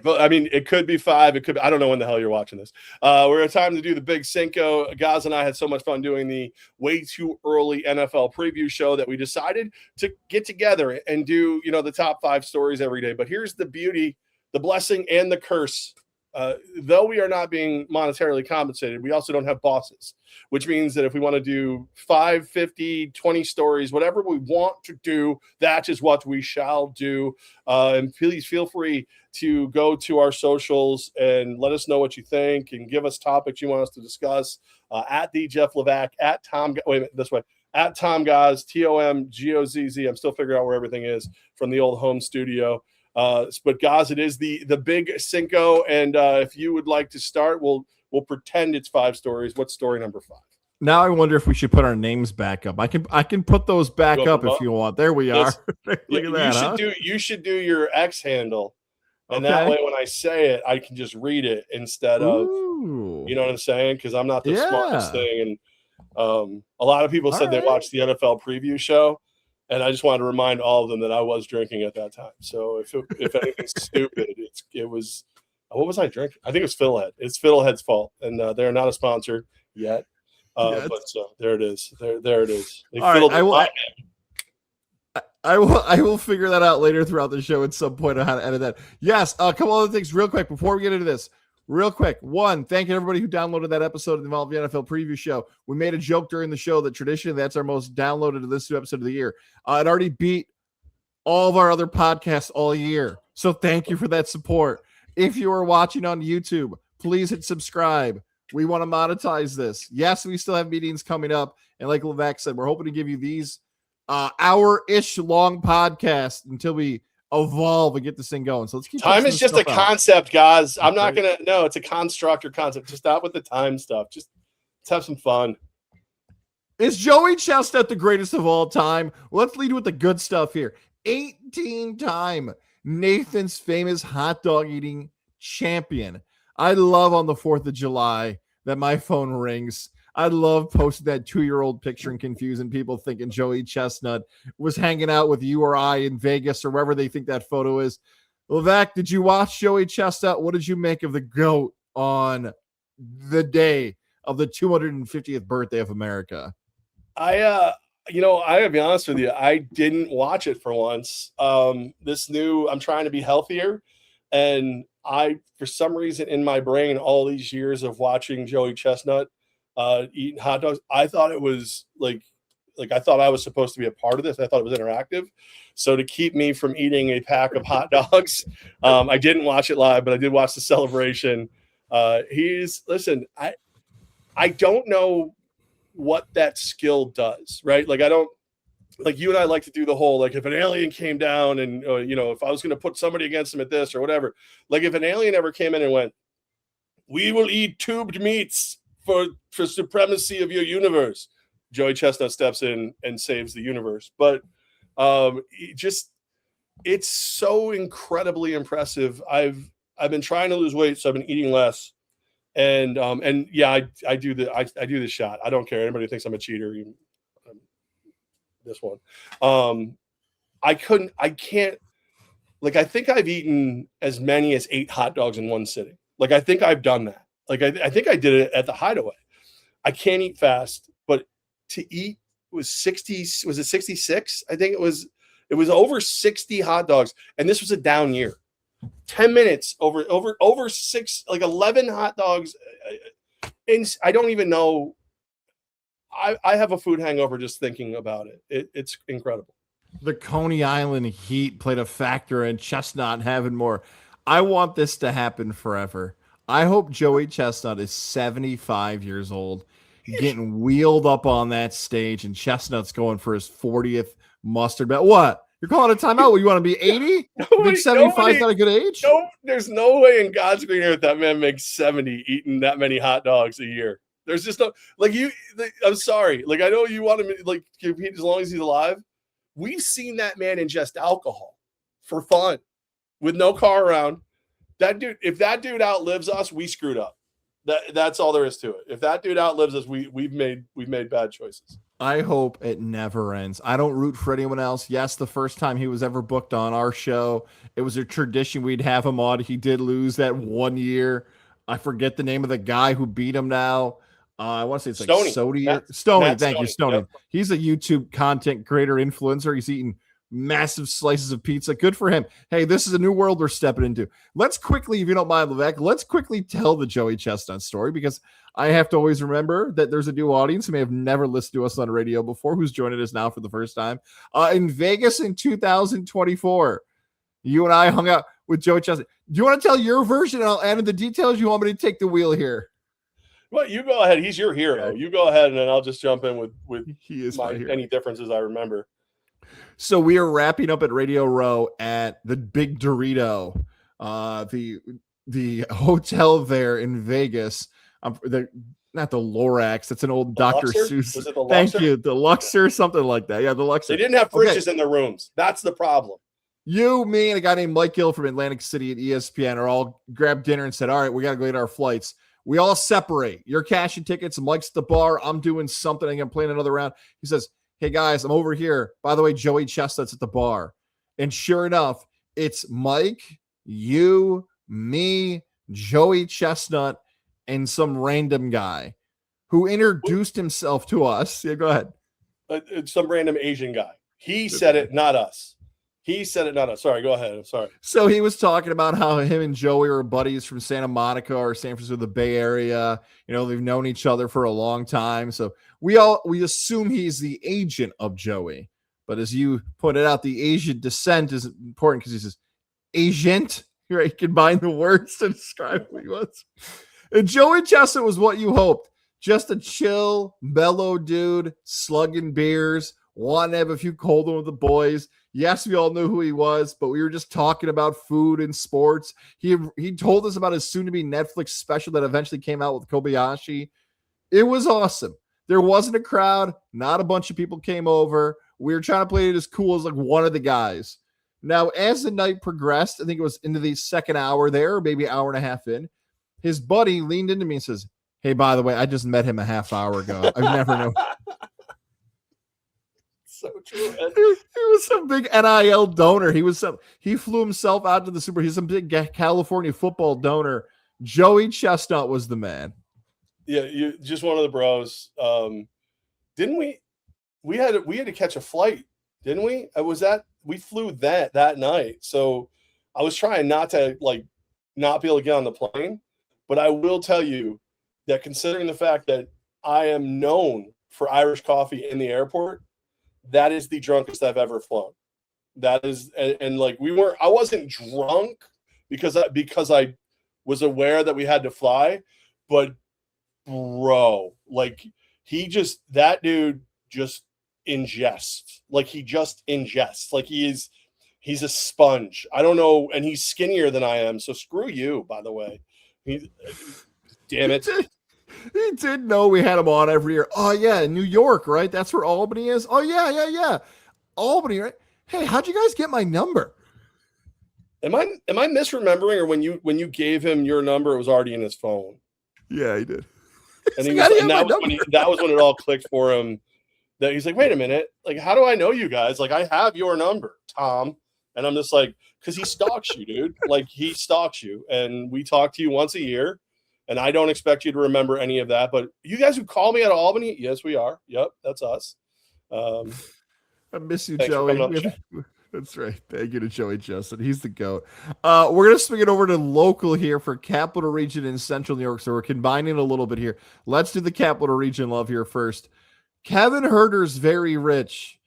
but I mean, it could be 5. It could be, I don't know when the hell you're watching this. We're at time to do the big Cinco. Gaz and I had so much fun doing the way too early NFL preview show that we decided to get together and do, the top 5 stories every day. But here's the beauty, the blessing and the curse. Though we are not being monetarily compensated, we also don't have bosses, which means that if we want to do 5, 50, 20 stories, whatever we want to do, that is what we shall do. And please feel free to go to our socials and let us know what you think and give us topics you want us to discuss. At the Jeff Levac, at Tom, wait a minute, this way, at Tom Gaz, TOMGOZZ. I'm still figuring out where everything is from the old home studio. But Gaz, it is the big Cinco, and if you would like to start, we'll pretend it's 5 stories. What's story number 5? Now I wonder if we should put our names back up. I can put those back up if you want. There we are. Look at that. You should do your X handle, and that way when I say it, I can just read it instead of you know what I'm saying, because I'm not the smartest thing. And a lot of people said they watched the NFL preview show. And I just wanted to remind all of them that I was drinking at that time. So if anything's stupid, it was what was I drinking? I think it was Fiddlehead. It's Fiddlehead's fault, and they're not a sponsor yet. But so there it is. There it is. All right, I will figure that out later throughout the show at some point on how to edit that. Yes, a couple other things real quick before we get into this. Real quick, one, thank you everybody who downloaded that episode of the MLB NFL preview show. We made a joke during the show that traditionally that's our most downloaded of this episode of the year. It already beat all of our other podcasts all year. So thank you for that support. If you are watching on YouTube, please hit subscribe. We want to monetize this. Yes, we still have meetings coming up. And like Levac said, we're hoping to give you these hour-ish long podcasts until we evolve and get this thing going. So let's keep time is just a concept, guys. I'm not gonna it's a construct or concept. Just stop with the time stuff. Just let's have some fun. Is Joey Chestnut the greatest of all time? Let's lead with the good stuff here. 18-time Nathan's famous hot dog eating champion. I love on the 4th of July that my phone rings. I love posting that 2-year-old picture and confusing people thinking Joey Chestnut was hanging out with you or I in Vegas or wherever they think that photo is. Levac, did you watch Joey Chestnut? What did you make of the GOAT on the day of the 250th birthday of America? I gotta be honest with you. I didn't watch it for once. I'm trying to be healthier. And for some reason in my brain, all these years of watching Joey Chestnut eating hot dogs, I thought it was like I thought I was supposed to be a part of this. I thought it was interactive. So to keep me from eating a pack of hot dogs, I didn't watch it live, but I did watch the celebration. I don't know what that skill does, right? Like, I don't, like you and I like to do the whole, like if an alien came down and, if I was going to put somebody against him at this or whatever, like if an alien ever came in and went, we will eat tubed meats for supremacy of your universe, Joey Chestnut steps in and saves the universe. But it's so incredibly impressive. I've been trying to lose weight, so I've been eating less. And yeah, I do the shot. I don't care. Anybody thinks I'm a cheater. This one. I can't, like, I think I've eaten as many as 8 hot dogs in one sitting. Like, I think I've done that. Like, I think I did it at the Hideaway. I can't eat fast, but to eat was 60. Was it 66? I think it was over 60 hot dogs. And this was a down year. 10 minutes over 6, like 11 hot dogs. And I don't even know. I have a food hangover just thinking about it. It's incredible. The Coney Island heat played a factor in Chestnut having more. I want this to happen forever. I hope Joey Chestnut is 75 years old, getting wheeled up on that stage, and Chestnut's going for his 40th mustard belt. What? You're calling a timeout? You want to be 80? 75 is not a good age? No, there's no way in God's green earth that man makes 70 eating that many hot dogs a year. There's just no, like, I'm sorry. Like, I know you want him to, like, compete as long as he's alive. We've seen that man ingest alcohol for fun with no car around. That dude, if that dude outlives us, we screwed up. That's all there is to it. If that dude outlives us, we've made bad choices. I hope it never ends. I don't root for anyone else. Yes, the first time he was ever booked on our show, it was a tradition we'd have him on. He did lose that 1 year. I forget the name of the guy who beat him now. I want to say it's like Stoney. Stoney, thank you, Stoney. Yep. He's a YouTube content creator, influencer. He's eating massive slices of pizza. Good for him. Hey, this is a new world we're stepping into. Let's quickly, if you don't mind, Levesque, let's quickly tell the Joey Chestnut story, because I have to always remember that there's a new audience who may have never listened to us on radio before, who's joining us now for the first time. In Vegas in 2024, you and I hung out with Joey Chestnut. Do you want to tell your version and I'll add in the details? You want me to take the wheel here? Well, you go ahead. He's your hero. Okay. You go ahead, and then I'll just jump in with he is any differences I remember. So we are wrapping up at Radio Row at the Big Dorito, the hotel there in Vegas. Not the Lorax. That's an old Dr. Seuss. Was it the Luxor? Thank you. The Luxor, something like that. Yeah, the Luxor. They didn't have fridges in their rooms. That's the problem. You, me, and a guy named Mike Gill from Atlantic City at ESPN are all grabbed dinner and said, all right, we got to go get our flights. We all separate. You're cashing tickets. Mike's at the bar. I'm doing something. I'm playing another round. He says, hey, guys, I'm over here. By the way, Joey Chestnut's at the bar. And sure enough, it's Mike, you, me, Joey Chestnut, and some random guy who introduced himself to us. Yeah, go ahead. It's some random Asian guy. He said it, not us. He said it, not us. Sorry, go ahead. I'm sorry. So he was talking about how him and Joey were buddies from Santa Monica or San Francisco, the Bay Area. You know, they've known each other for a long time. So we assume he's the agent of Joey. But as you pointed out, the Asian descent is important because he says agent. Right? You combine the words to describe who he was. And Joey Chestnut was what you hoped. Just a chill, mellow dude, slugging beers, wanting to have a few cold ones with the boys. Yes, we all knew who he was, but we were just talking about food and sports. He told us about his soon-to-be Netflix special that eventually came out with Kobayashi. It was awesome. There wasn't a crowd. Not a bunch of people came over. We were trying to play it as cool as like one of the guys. Now, as the night progressed, I think it was into the second hour there, or maybe an hour and a half in, his buddy leaned into me and says, hey, by the way, I just met him a half hour ago. I've never known. So true. He was some big NIL donor. He flew himself out to the Super. He's some big California football donor. Joey Chestnut was the man. Yeah, you just one of the bros. Didn't we? We had to catch a flight, didn't we? We flew that night. So I was trying not to not be able to get on the plane, but I will tell you that considering the fact that I am known for Irish coffee in the airport, that is the drunkest I've ever flown. That is, and I wasn't drunk because I was aware that we had to fly, but bro, that dude just ingests. He just ingests. He's a sponge. I don't know, and he's skinnier than I am, so screw you, by the way. Damn it. He did know we had him on every year. Oh, yeah, New York, right? That's where Albany is? Oh, yeah. Albany, right? Hey, how'd you guys get my number? Am I misremembering, or when you gave him your number, it was already in his phone? Yeah, he did. And that was when it all clicked for him. That he's like, wait a minute, how do I know you guys? I have your number, Tom. And I'm just like, because he stalks you, dude. He stalks you, and we talk to you once a year. And I don't expect you to remember any of that. But you guys who call me out of Albany, yes, we are. Yep, that's us. I miss you, Joey. That's right. Thank you to Joey Chestnut. He's the GOAT. We're going to swing it over to local here for Capital Region in Central New York. So we're combining a little bit here. Let's do the Capital Region love here first. Kevin Huerter's very rich.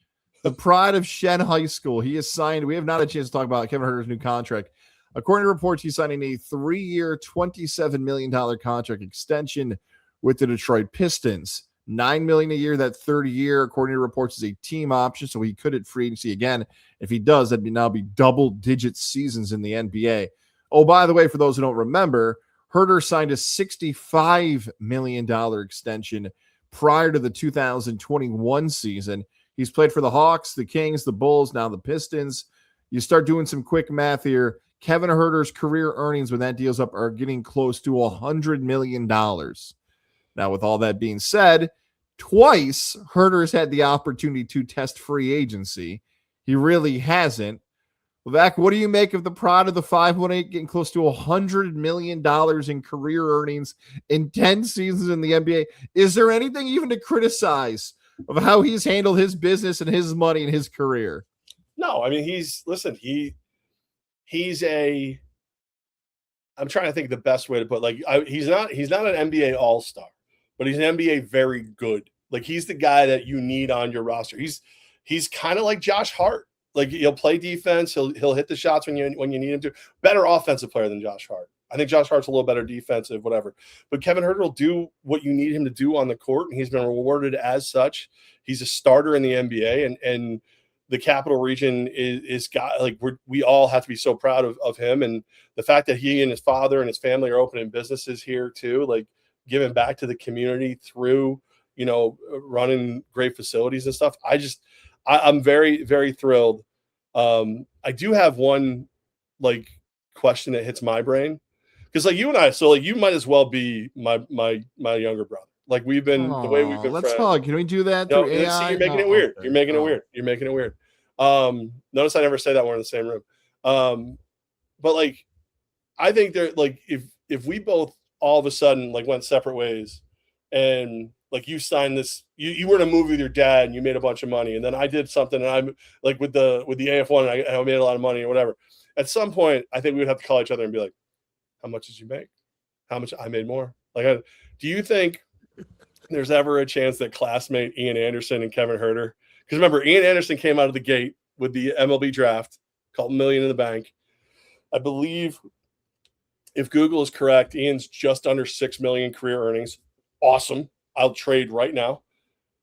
The pride of Shen High School. He is signed. We have not had a chance to talk about Kevin Huerter's new contract. According to reports, he's signing a 3-year, $27 million contract extension with the Detroit Pistons. $9 million a year, that 30 year, according to reports, is a team option, so he could hit free agency again. If he does, that'd now be double-digit seasons in the NBA. Oh, by the way, for those who don't remember, Huerter signed a $65 million extension prior to the 2021 season. He's played for the Hawks, the Kings, the Bulls, now the Pistons. You start doing some quick math here. Kevin Huerter's career earnings when that deal's up are getting close to $100 million. Now, with all that being said, Twice, Huerter has had the opportunity to test free agency. He really hasn't. Levack, what do you make of the prod of the 518 getting close to $100 million in career earnings in 10 seasons in the NBA? Is there anything even to criticize of how he's handled his business and his money and his career? No, I mean, he's a, I'm trying to think the best way to put it. He's not an NBA all-star, but he's an NBA very good. Like, he's the guy that you need on your roster. He's kind of like Josh Hart. Like, he'll play defense. He'll hit the shots when you need him to. Better offensive player than Josh Hart. I think Josh Hart's a little better defensive, whatever. But Kevin Huerter will do what you need him to do on the court, and he's been rewarded as such. He's a starter in the NBA, and the Capital Region is got, like, we all have to be so proud of him, and the fact that he and his father and his family are opening businesses here too, like giving back to the community through, running great facilities and stuff. I'm very, very thrilled. I do have one question that hits my brain, because you and I, so you might as well be my younger brother. Like, we've been the way we've been. Let's friends. hug. Can we do that through AI? See, you're making it weird. Okay. You're making it weird. You're making it weird. Notice I never say that when we're in the same room. But I think there, if we both all of a sudden went separate ways, and you signed this, you were in a movie with your dad and you made a bunch of money, and then I did something and I'm with the AF1 and I made a lot of money or whatever. At some point, I think we would have to call each other and be like, how much did you make? How much? I made more. Do you think there's ever a chance that classmate Ian Anderson and Kevin Huerter, because remember, Ian Anderson came out of the gate with the MLB draft, called $1 Million in the Bank. I believe, if Google is correct, Ian's just under $6 million career earnings. Awesome. I'll trade right now.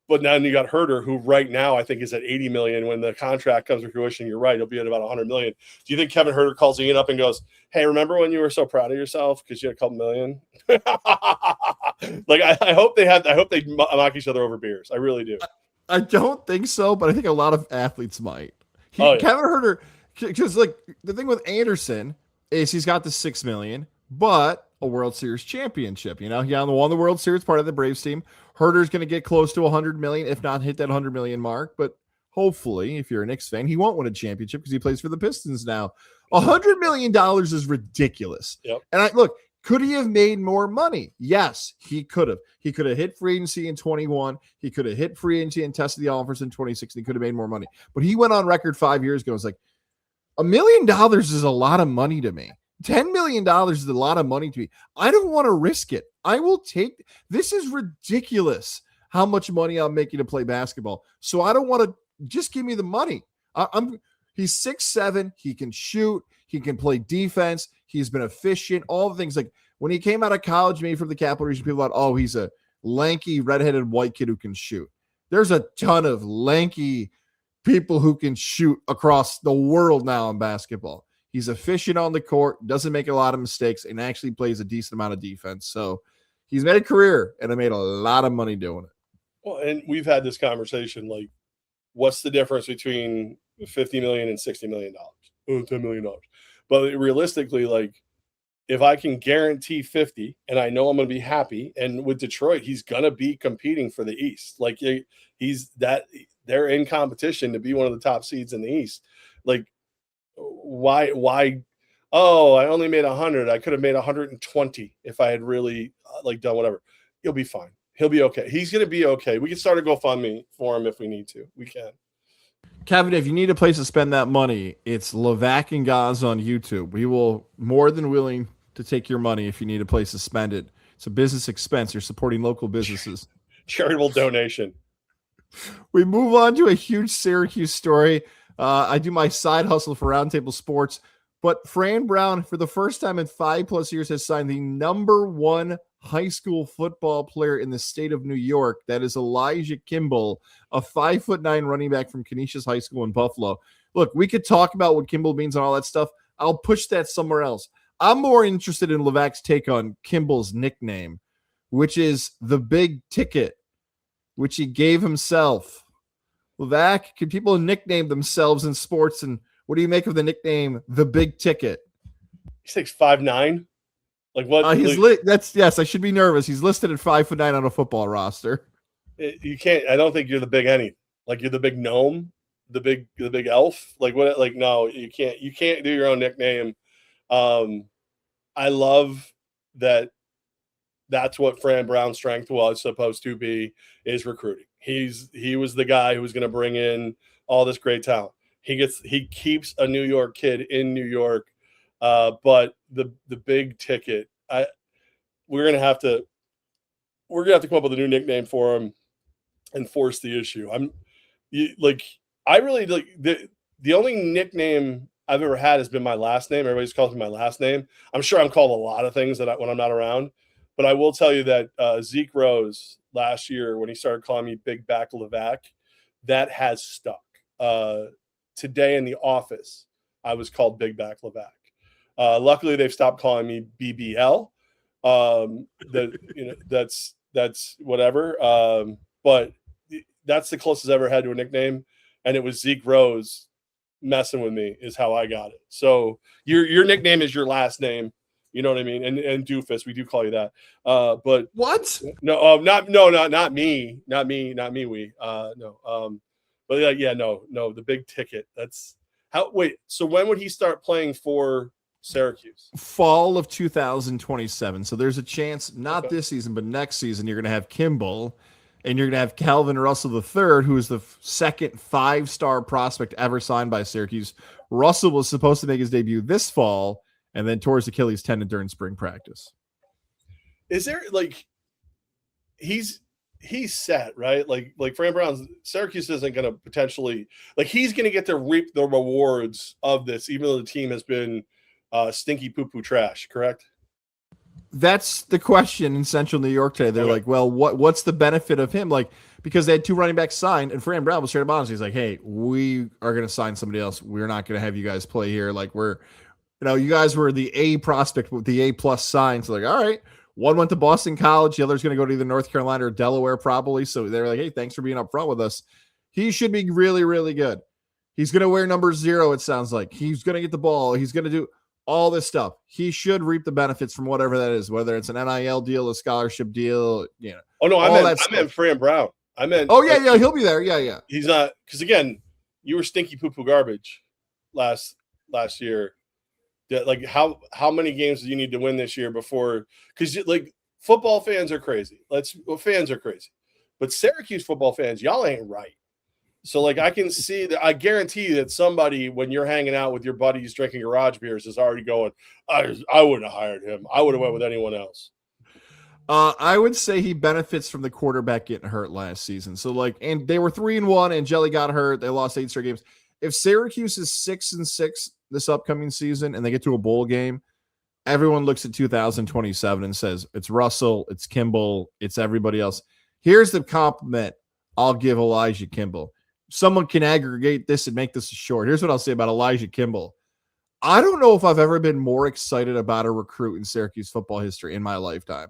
But now you got Huerter, who right now I think is at $80 million. When the contract comes to fruition, you're right, he'll be at about $100 million. Do you think Kevin Huerter calls Ian up and goes, hey, remember when you were so proud of yourself because you had a couple million? I hope they knock each other over beers. I really do. I don't think so, but I think a lot of athletes might. Kevin Huerter, because the thing with Anderson is he's got the $6 million, but a World Series championship. He won the World Series, part of the Braves team. Herter's going to get close to $100 million, if not hit that $100 million mark. But hopefully, if you're a Knicks fan, he won't win a championship because he plays for the Pistons now. $100 million is ridiculous. Yep. And could he have made more money? Yes, he could have. He could have hit free agency in 21. He could have hit free agency and tested the offers in 26. He could have made more money. But he went on record 5 years ago. It's like, $1 million is a lot of money to me. $10 million is a lot of money to me. I don't want to risk it. I will take – this is ridiculous how much money I'm making to play basketball. So I don't want to – just give me the money. He's 6'7". He can shoot. He can play defense. He's been efficient. All the things. When he came out of college, maybe from the Capital Region, people thought, oh, he's a lanky, redheaded white kid who can shoot. There's a ton of lanky people who can shoot across the world now in basketball. He's efficient on the court, doesn't make a lot of mistakes, and actually plays a decent amount of defense. So he's made a career, and I made a lot of money doing it. Well, and we've had this conversation, what's the difference between $50 million and $60 million? Oh, $10 million. But realistically, if I can guarantee 50 and I know I'm going to be happy, and with Detroit, he's going to be competing for the East. They're in competition to be one of the top seeds in the East. Why I only made 100. I could have made 120 if I had really done whatever. He'll be fine. He'll be okay. He's going to be okay. We can start a GoFundMe for him if we need to. We can. Kevin, if you need a place to spend that money, it's Levack and Gaz on YouTube. We will more than willing to take your money if you need a place to spend it. It's a business expense. You're supporting local businesses. Charitable donation. We move on to a huge Syracuse story. I do my side hustle for Roundtable Sports, but Fran Brown, for the first time in 5+ years, has signed the #1 high school football player in the state of New York. That is Elijah Kimball, a 5'9" running back from Canisius High School in Buffalo. Look, we could talk about what Kimball means and all that stuff. I'll push that somewhere else. I'm more interested in Levack's take on Kimball's nickname, which is the big ticket, which he gave himself. Levack, can people nickname themselves in sports? And what do you make of the nickname, the big ticket? He's 5'9". What? Yes, I should be nervous. He's listed at 5'9" on a football roster. You can't. I don't think you're the big any. Like you're the big gnome, the big elf. Like what? Like no, you can't. You can't do your own nickname. I love that. That's what Fran Brown's strength was supposed to be, is recruiting. He was the guy who was going to bring in all this great talent. He keeps a New York kid in New York, but the big ticket. We're gonna have to come up with a new nickname for him and force the issue. I really like the only nickname I've ever had has been my last name. Everybody's calls me my last name. I'm sure I'm called a lot of things when I'm not around, but I will tell you that Zeke Rose last year, when he started calling me Big Back Levac, that has stuck. Today in the office, I was called Big Back Levac. Luckily, they've stopped calling me BBL. That's whatever. But that's the closest I ever had to a nickname, and it was Zeke Rose messing with me is how I got it. So your nickname is your last name. You know what I mean? And Doofus, we do call you that. But what? No, not me. Not me. No. But yeah, no, the big ticket. That's how. Wait, so when would he start playing for Syracuse? Fall of 2027. So there's a chance, not this season, but next season, you're going to have Kimball, and you're going to have Calvin Russell III, who is the second 5-star prospect ever signed by Syracuse. Russell was supposed to make his debut this fall, and then tore his Achilles tendon during spring practice. Is there he's set, right? Like Fran Brown's Syracuse isn't going to potentially he's going to get to reap the rewards of this, even though the team has been stinky poo-poo trash, correct? That's the question in Central New York today. They're like, well, what's the benefit of him? Because they had 2 running backs signed, and Fran Brown was straight up honest. He's like, hey, we are going to sign somebody else. We're not going to have you guys play here. You guys were the A prospect with the A+ sign. So all right, one went to Boston College. The other's going to go to either North Carolina or Delaware probably. So they're like, hey, thanks for being up front with us. He should be really, really good. He's going to wear number 0. It sounds like he's going to get the ball. He's going to do all this stuff. He should reap the benefits from whatever that is, whether it's an NIL deal, a scholarship deal, Oh no, I meant Fran Brown. I meant. Oh yeah, he'll be there. Yeah. He's not, because again, you were stinky poo-poo garbage last year. How many games do you need to win this year before? Because football fans are crazy. Fans are crazy, but Syracuse football fans, y'all ain't right. So I can see that. I guarantee that somebody, when you're hanging out with your buddies drinking garage beers, is already going, I wouldn't have hired him. I would have went with anyone else. I would say he benefits from the quarterback getting hurt last season. So and they were 3-1, and Jelly got hurt. They lost 8 straight games. If Syracuse is 6-6 this upcoming season and they get to a bowl game, everyone looks at 2027 and says, it's Russell, it's Kimball, it's everybody else. Here's the compliment I'll give Elijah Kimball. Someone can aggregate this and make this short. Here's what I'll say about Elijah Kimball. I don't know if I've ever been more excited about a recruit in Syracuse football history in my lifetime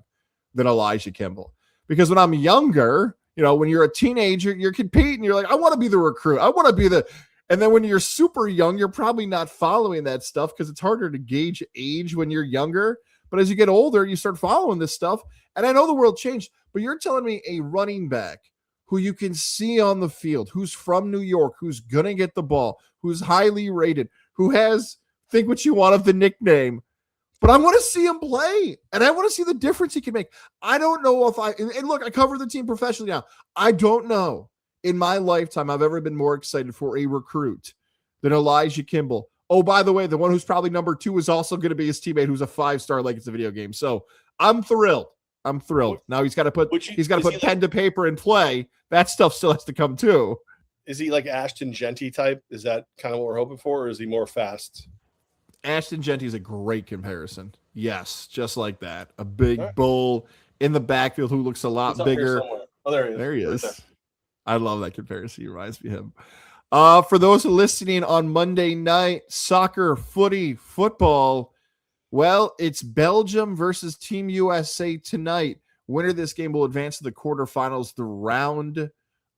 than Elijah Kimball. Because when I'm younger, when you're a teenager, you're competing. You're like, I want to be the recruit. I want to be the... And then when you're super young, you're probably not following that stuff because it's harder to gauge age when you're younger. But as you get older, you start following this stuff. And I know the world changed, but you're telling me a running back who you can see on the field, who's from New York, who's going to get the ball, who's highly rated, who has, think what you want of the nickname, but I want to see him play, and I want to see the difference he can make. I don't know if and look, I cover the team professionally now. I don't know in my lifetime I've ever been more excited for a recruit than Elijah Kimball. Oh, by the way, the one who's probably number 2 is also going to be his teammate who's a 5-star like it's a video game. So I'm thrilled. Now he's got to put pen to paper and play. That stuff still has to come too. Is he like Ashton Genty type? Is that kind of what we're hoping for, or is he more fast? Ashton Genty is a great comparison. Yes, just like that. A big bull in the backfield who looks a lot bigger. Oh, there he is. There he is. Right there. I love that comparison. He reminds me of him. For those who are listening on Monday night, soccer, footy, football, well, it's Belgium versus Team USA tonight. Winner of this game will advance to the quarterfinals, the round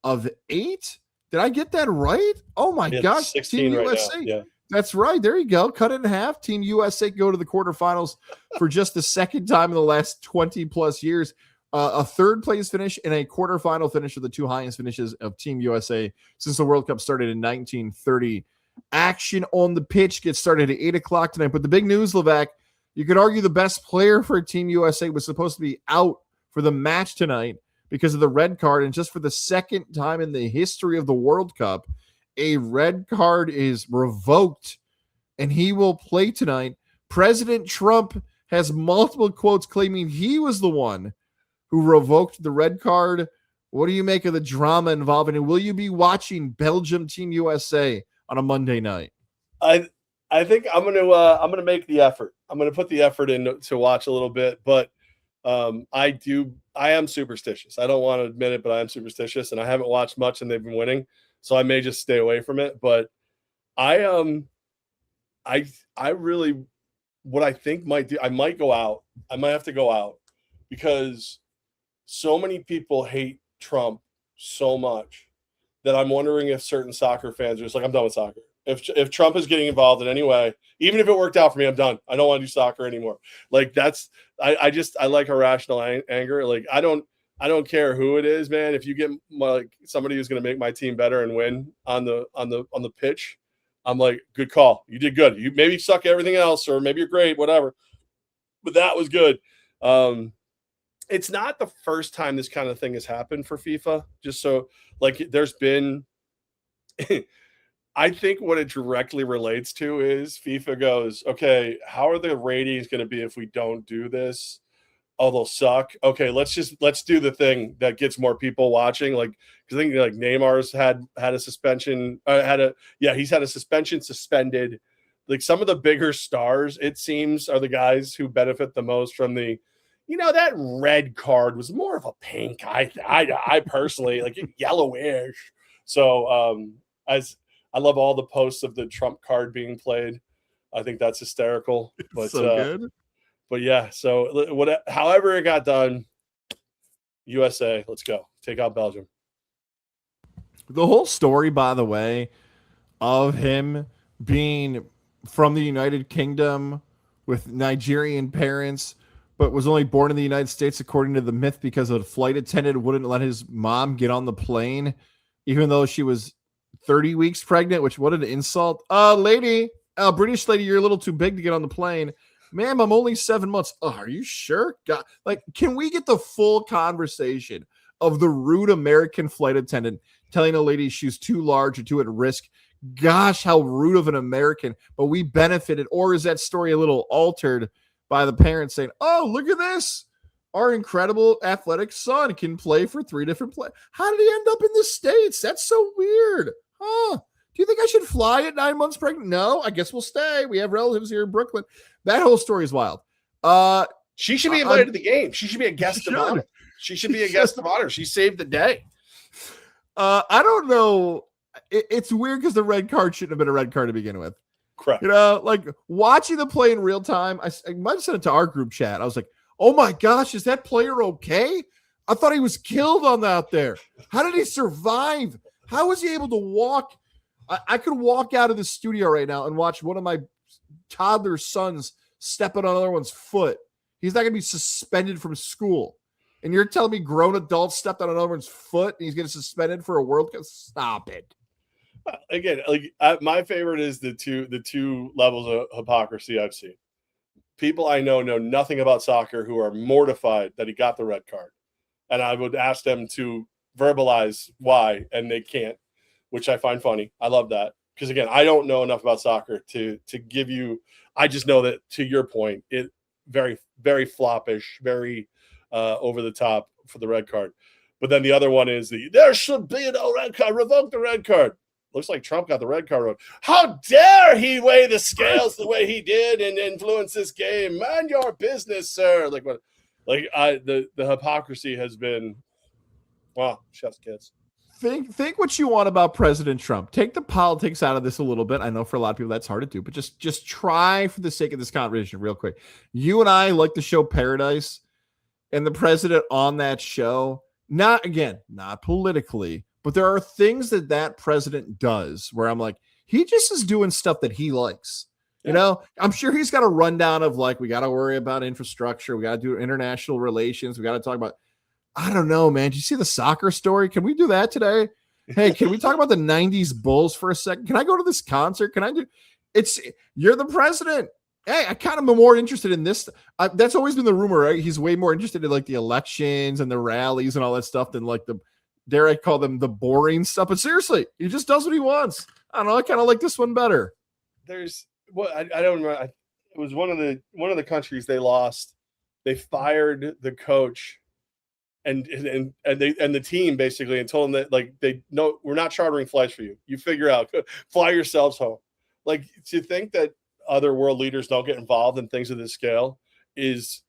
of 8. Did I get that right? Oh, my gosh. Team right USA. Yeah. That's right. There you go. Cut it in half. Team USA go to the quarterfinals for just the second time in the last 20-plus years. a third place finish and a quarterfinal finish of the two highest finishes of Team USA since the World Cup started in 1930. Action on the pitch gets started at 8 o'clock tonight. But the big news, Levac, you could argue the best player for Team USA was supposed to be out for the match tonight because of the red card. And just for the second time in the history of the World Cup, a red card is revoked and he will play tonight. President Trump has multiple quotes claiming he was the one who revoked the red card. What do you make of the drama involving it? Will you be watching Belgium Team USA on a Monday night? I think I'm gonna make the effort. I'm gonna put the effort in to watch a little bit, but I am superstitious. I don't want to admit it, but I am superstitious, and I haven't watched much, and they've been winning, so I may just stay away from it. But I really, what I think I might go out. I might have to go out because so many people hate Trump so much that I'm wondering if certain soccer fans are just like, I'm done with soccer. If Trump is getting involved in any way, even if it worked out for me, I'm done. I don't want to do soccer anymore. Like I like irrational anger. Like I don't care who it is, man. If you get like somebody who's going to make my team better and win on the pitch, I'm like, good call. You did good. You maybe suck at everything else, or maybe you're great, whatever. But that was good. It's not the first time this kind of thing has happened for FIFA. Just so like there's been I think what it directly relates to is FIFA goes, okay, how are the ratings going to be if we don't do this? Oh, they'll suck. Okay, let's do the thing that gets more people watching. Like, because I think like Neymar's had a suspension, he's had a suspension suspended. Like some of the bigger stars, it seems, are the guys who benefit the most from the, that red card was more of a pink. I personally like yellowish. So as I love all the posts of the Trump card being played. I think that's hysterical. But so good. But yeah, so however it got done, USA, let's go. Take out Belgium. The whole story, by the way, of him being from the United Kingdom with Nigerian parents, but was only born in the United States, according to the myth, because a flight attendant wouldn't let his mom get on the plane, even though she was 30 weeks pregnant, which what an insult. British lady, you're a little too big to get on the plane. Ma'am, I'm only 7 months. Oh, are you sure? God, like, can we get the full conversation of the rude American flight attendant telling a lady she's too large or too at risk? Gosh, how rude of an American, but we benefited. Or is that story a little altered by the parents saying, oh, look at this. Our incredible athletic son can play for 3 different players. How did he end up in the States? That's so weird. Huh? Do you think I should fly at 9 months pregnant? No, I guess we'll stay. We have relatives here in Brooklyn. That whole story is wild. She should be invited to the game. She should be a guest of honor. She should be a guest of honor. She saved the day. I don't know. It's weird because the red card shouldn't have been a red card to begin with. Correct. Like watching the play in real time, I might have sent it to our group chat. I was like, oh my gosh, is that player okay? I thought he was killed on out there. How did he survive? How was he able to walk? I could walk out of the studio right now and watch one of my toddler sons step on another one's foot. He's not going to be suspended from school. And you're telling me grown adults stepped on another one's foot and he's getting suspended for a World Cup? Stop it. Again, my favorite is the two levels of hypocrisy I've seen. People I know nothing about soccer who are mortified that he got the red card. And I would ask them to verbalize why, and they can't, which I find funny. I love that. Because again, I don't know enough about soccer to give you, I just know that to your point, it very, very floppish, very over the top for the red card. But then the other one is there should be no red card, revoke the red card. Looks like Trump got the red card. How dare he weigh the scales the way he did and influence this game? Mind your business, sir. Like what? Like the hypocrisy has been, wow, chef's kids. Think what you want about President Trump. Take the politics out of this a little bit. I know for a lot of people that's hard to do, but just try for the sake of this conversation real quick. You and I like the show Paradise, and the president on that show, not politically, but there are things that president does where I'm like, he just is doing stuff that he likes. Yeah. You know, I'm sure he's got a rundown of like, we got to worry about infrastructure. We got to do international relations. We got to talk about, I don't know, man. Did you see the soccer story? Can we do that today? Hey, can we talk about the 90s Bulls for a second? Can I go to this concert? Can I do you're the president. Hey, I kind of am more interested in this. That's always been the rumor, right? He's way more interested in like the elections and the rallies and all that stuff than like dare I call them the boring stuff. But seriously, he just does what he wants. I don't know. I kind of like this one better. There's I don't remember. It was one of the countries they lost. They fired the coach and the team basically and told them that like we're not chartering flights for you. You figure out, fly yourselves home. Like to think that other world leaders don't get involved in things of this scale is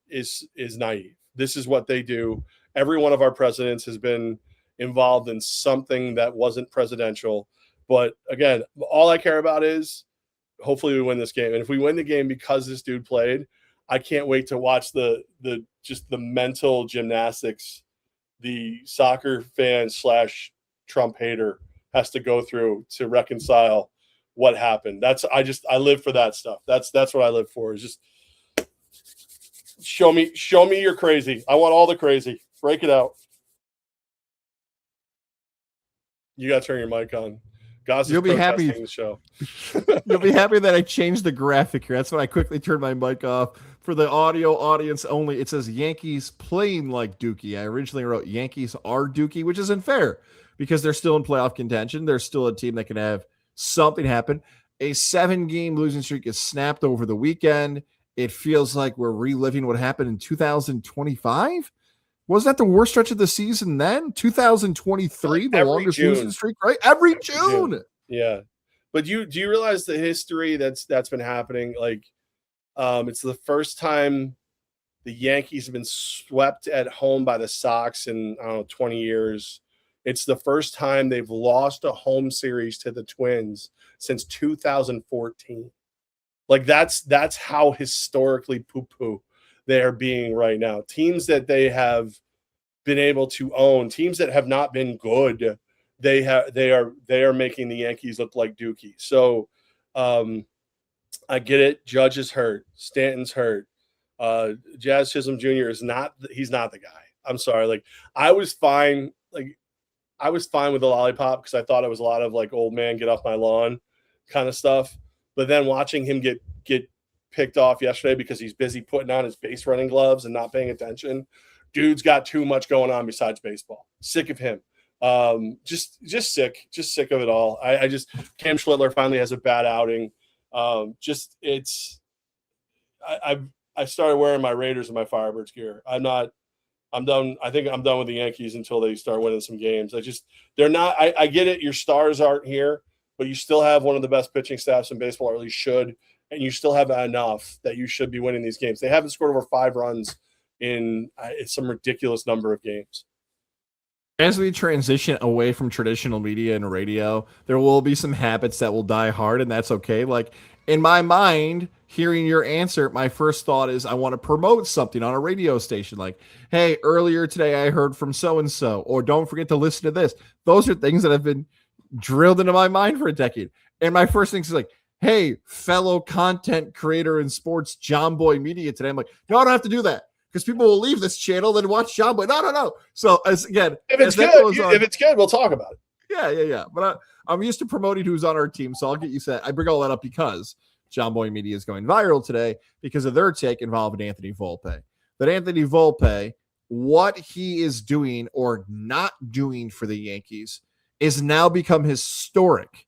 naive. This is what they do. Every one of our presidents has been involved in something that wasn't presidential. But again, all I care about is hopefully we win this game. And if we win the game because this dude played, I can't wait to watch the mental gymnastics the soccer fan / Trump hater has to go through to reconcile what happened. I live for that stuff. That's what I live for, is just show me you're crazy. I want all the crazy. Break it out. You got to turn your mic on. Guys, you'll be happy. The show. You'll be happy that I changed the graphic here. That's when I quickly turned my mic off. For the audio audience only, it says Yankees playing like Dookie. I originally wrote Yankees are Dookie, which isn't fair because they're still in playoff contention. They're still a team that can have something happen. A 7-game losing streak is snapped over the weekend. It feels like we're reliving what happened in 2025. Wasn't that the worst stretch of the season then? 2023, the longest losing streak, right? Every June. Yeah. But do you realize the history that's been happening? Like, it's the first time the Yankees have been swept at home by the Sox in, 20 years. It's the first time they've lost a home series to the Twins since 2014. Like, that's how historically poo-poo they are being right now. Teams that they have been able to own, teams that have not been good, they are making the Yankees look like Dookie. So I get it. Judge is hurt. Stanton's hurt. Jazz Chisholm Jr. he's not the guy. I'm sorry. Like I was fine with the lollipop because I thought it was a lot of like old man get off my lawn kind of stuff. But then watching him get picked off yesterday because he's busy putting on his base running gloves and not paying attention. Dude's got too much going on besides baseball. Sick of him. Just sick of it all. Cam Schlittler finally has a bad outing. I started wearing my Raiders and my Firebirds gear. I'm done. I think I'm done with the Yankees until they start winning some games. They're not, I get it. Your stars aren't here, but you still have one of the best pitching staffs in baseball, or at least should. And you still have enough that you should be winning these games. They haven't scored over 5 runs in some ridiculous number of games. As we transition away from traditional media and radio, there will be some habits that will die hard, and that's okay. Like in my mind, hearing your answer, my first thought is I want to promote something on a radio station. Like, hey, earlier today I heard from so-and-so, or don't forget to listen to this. Those are things that have been drilled into my mind for a decade. And my first thing is like, hey, fellow content creator in sports, John Boy Media today. I'm like, no, I don't have to do that because people will leave this channel and watch John Boy. No. So if it's good, we'll talk about it. Yeah. But I'm used to promoting who's on our team, so I'll get you set. I bring all that up because John Boy Media is going viral today because of their take involving Anthony Volpe. But Anthony Volpe, what he is doing or not doing for the Yankees is now become historic.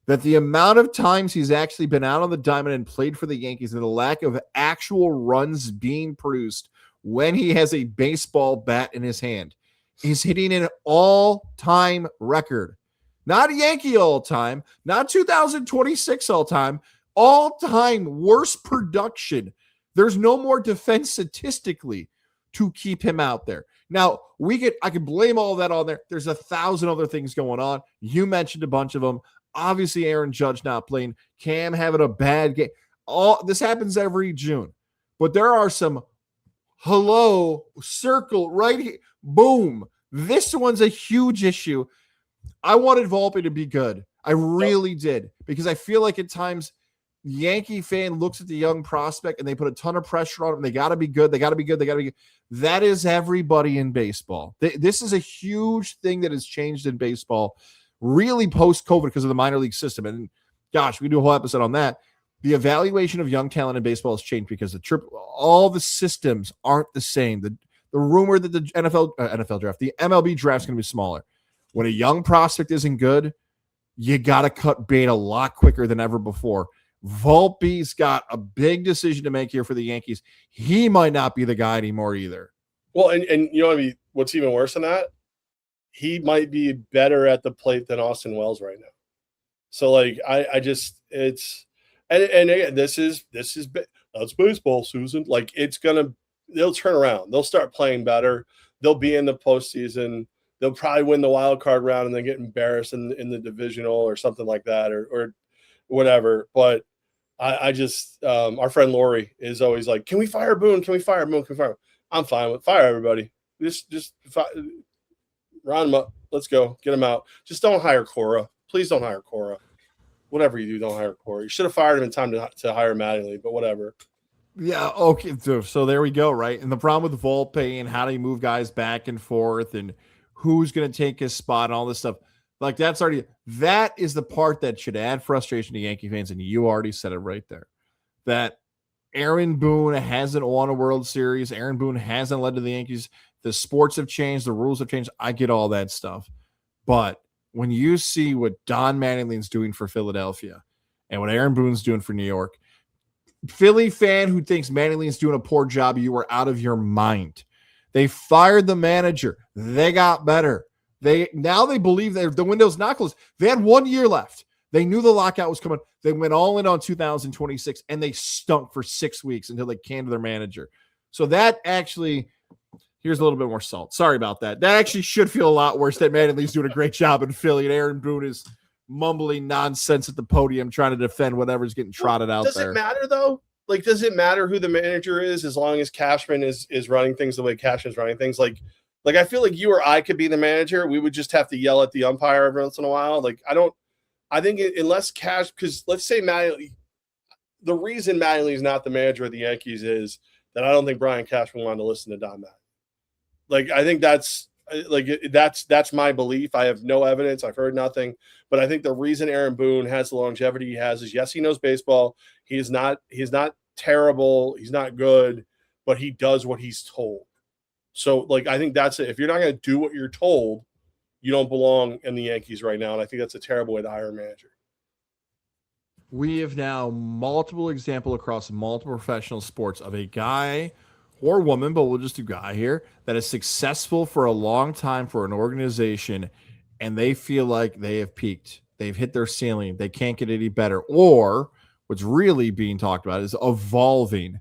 That the amount of times he's actually been out on the diamond and played for the Yankees and the lack of actual runs being produced when he has a baseball bat in his hand, he's hitting an all-time record. Not Yankee all-time, not 2026 all-time worst production. There's no more defense statistically to keep him out there. Now, I could blame all that on there. There's 1,000 other things going on. You mentioned a bunch of them. Obviously, Aaron Judge not playing, Cam having a bad game. All this happens every June, but there are some circle right here. Boom. This one's a huge issue. I wanted Volpe to be good. I really did, because I feel like at times Yankee fan looks at the young prospect and they put a ton of pressure on him. They got to be good. They got to be good. They got to be good. That is everybody in baseball. This is a huge thing that has changed in baseball, really post-COVID because of the minor league system. And gosh, we can do a whole episode on that. The evaluation of young talent in baseball has changed because all the systems aren't the same. The rumor that the NFL draft, the MLB draft is going to be smaller. When a young prospect isn't good, you got to cut bait a lot quicker than ever before. Volpe's got a big decision to make here for the Yankees. He might not be the guy anymore either. Well, and you know what I mean? What's even worse than that? He might be better at the plate than Austin Wells right now. So like, I just it's and again, this is that's baseball, Susan. Like they'll turn around. They'll start playing better. They'll be in the postseason. They'll probably win the wild card round and then get embarrassed in the divisional or something like that or whatever. But I just our friend Lori is always like, can we fire Boone? Can we fire Boone? Can we fire him? I'm fine with fire everybody. Just round them up. Let's go. Get them out. Just don't hire Cora. Please don't hire Cora. Whatever you do, don't hire Cora. You should have fired him in time to hire Mattingly, but whatever. Yeah, okay. So there we go, right? And the problem with Volpe and how do you move guys back and forth and who's going to take his spot and all this stuff, like that is the part that should add frustration to Yankee fans, and you already said it right there. That Aaron Boone hasn't won a World Series. Aaron Boone hasn't led to the Yankees. The sports have changed. The rules have changed. I get all that stuff. But when you see what Don Mattingly's doing for Philadelphia and what Aaron Boone's doing for New York, Philly fan who thinks Mattingly's doing a poor job, you are out of your mind. They fired the manager. They got better. Now they believe the window's not closed. They had 1 year left. They knew the lockout was coming. They went all in on 2026, and they stunk for 6 weeks until they canned their manager. So that actually, here's a little bit more salt. Sorry about that. That actually should feel a lot worse that Mattingly's doing a great job in Philly, and Aaron Boone is mumbling nonsense at the podium trying to defend whatever's getting trotted out there. Does it matter, though? Like, does it matter who the manager is as long as Cashman is running things the way Cashman's running things? Like I feel like you or I could be the manager. We would just have to yell at the umpire every once in a while. Like, I think unless Cash, because let's say Mattingly, the reason Mattingly is not the manager of the Yankees is that I don't think Brian Cashman wanted to listen to Don Mattingly. Like, I think that's my belief. I have no evidence. I've heard nothing. But I think the reason Aaron Boone has the longevity he has is, yes, he knows baseball. He's not terrible. He's not good, but he does what he's told. So, like, I think that's it. If you're not going to do what you're told, you don't belong in the Yankees right now. And I think that's a terrible way to hire a manager. We have now multiple examples across multiple professional sports of a guy or woman, but we'll just do guy here, that is successful for a long time for an organization, and they feel like they have peaked. They've hit their ceiling. They can't get any better. Or what's really being talked about is evolving.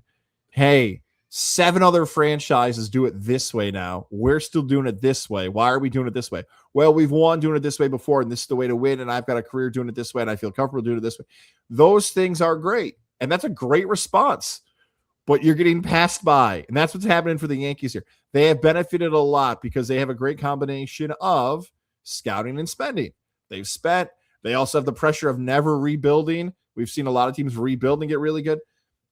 Hey, 7 other franchises do it this way now. We're still doing it this way. Why are we doing it this way? Well, we've won doing it this way before, and this is the way to win, and I've got a career doing it this way, and I feel comfortable doing it this way. Those things are great, and that's a great response. But you're getting passed by, and that's what's happening for the Yankees here. They have benefited a lot because they have a great combination of scouting and spending. They've spent. They also have the pressure of never rebuilding. We've seen a lot of teams rebuild and get really good.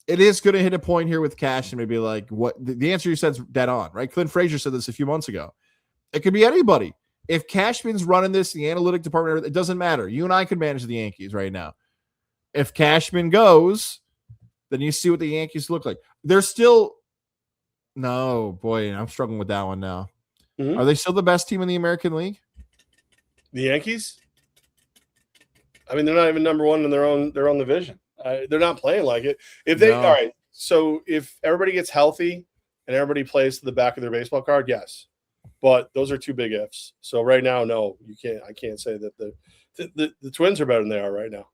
It is going to hit a point here with Cash and maybe like what the answer you said is dead on, right? Clint Frazier said this a few months ago. It could be anybody. If Cashman's running this, the analytic department, it doesn't matter. You and I could manage the Yankees right now. If Cashman goes, then you see what the Yankees look like. They're still, no, boy, I'm struggling with that one now. Mm-hmm. Are they still the best team in the American League? The Yankees? I mean, they're not even number one in their own division. They're not playing like it. If they, all right, so if everybody gets healthy and everybody plays to the back of their baseball card, yes. But those are two big ifs. So right now, no, you can't. I can't say that the Twins are better than they are right now.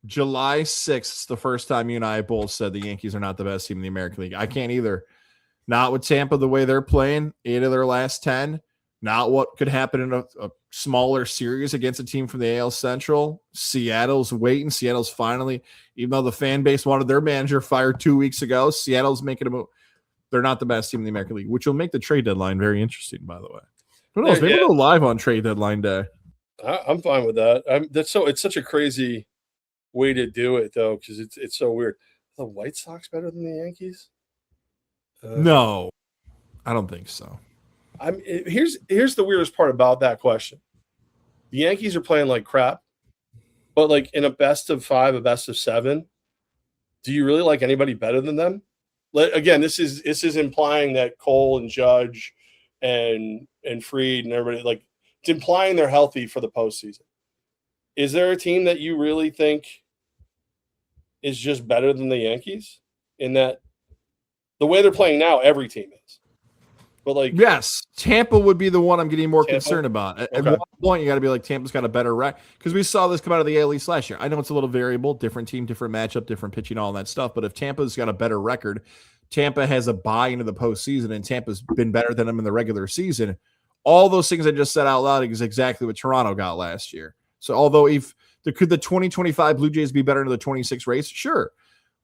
July 6th, the first time you and I both said the Yankees are not the best team in the American League. I can't either. Not with Tampa the way they're playing, 8 of their last 10. Not what could happen in a smaller series against a team from the AL Central. Seattle's waiting. Seattle's finally, even though the fan base wanted their manager fired 2 weeks ago, Seattle's making a move. They're not the best team in the American League, which will make the trade deadline very interesting, by the way. Who knows? Maybe we'll go live on trade deadline day. I'm fine with that. It's such a crazy. way to do it though, because it's so weird. Are the White Sox better than the Yankees? No, I don't think so. Here's the weirdest part about that question. The Yankees are playing like crap, but like in a best of 5, a best of 7, do you really like anybody better than them? Again, this is implying that Cole and Judge and Fried and everybody, like, it's implying they're healthy for the postseason. Is there a team that you really think is just better than the Yankees in that the way they're playing now, every team is? But like, yes, Tampa would be the one I'm getting more concerned about. At one point, you got to be like, Tampa's got a better record, because we saw this come out of the AL East last year. I know it's a little variable, different team, different matchup, different pitching, all that stuff. But if Tampa's got a better record, Tampa has a bye into the postseason, and Tampa's been better than them in the regular season. All those things I just said out loud is exactly what Toronto got last year. So although could the 2025 Blue Jays be better than the 26 Rays? Sure.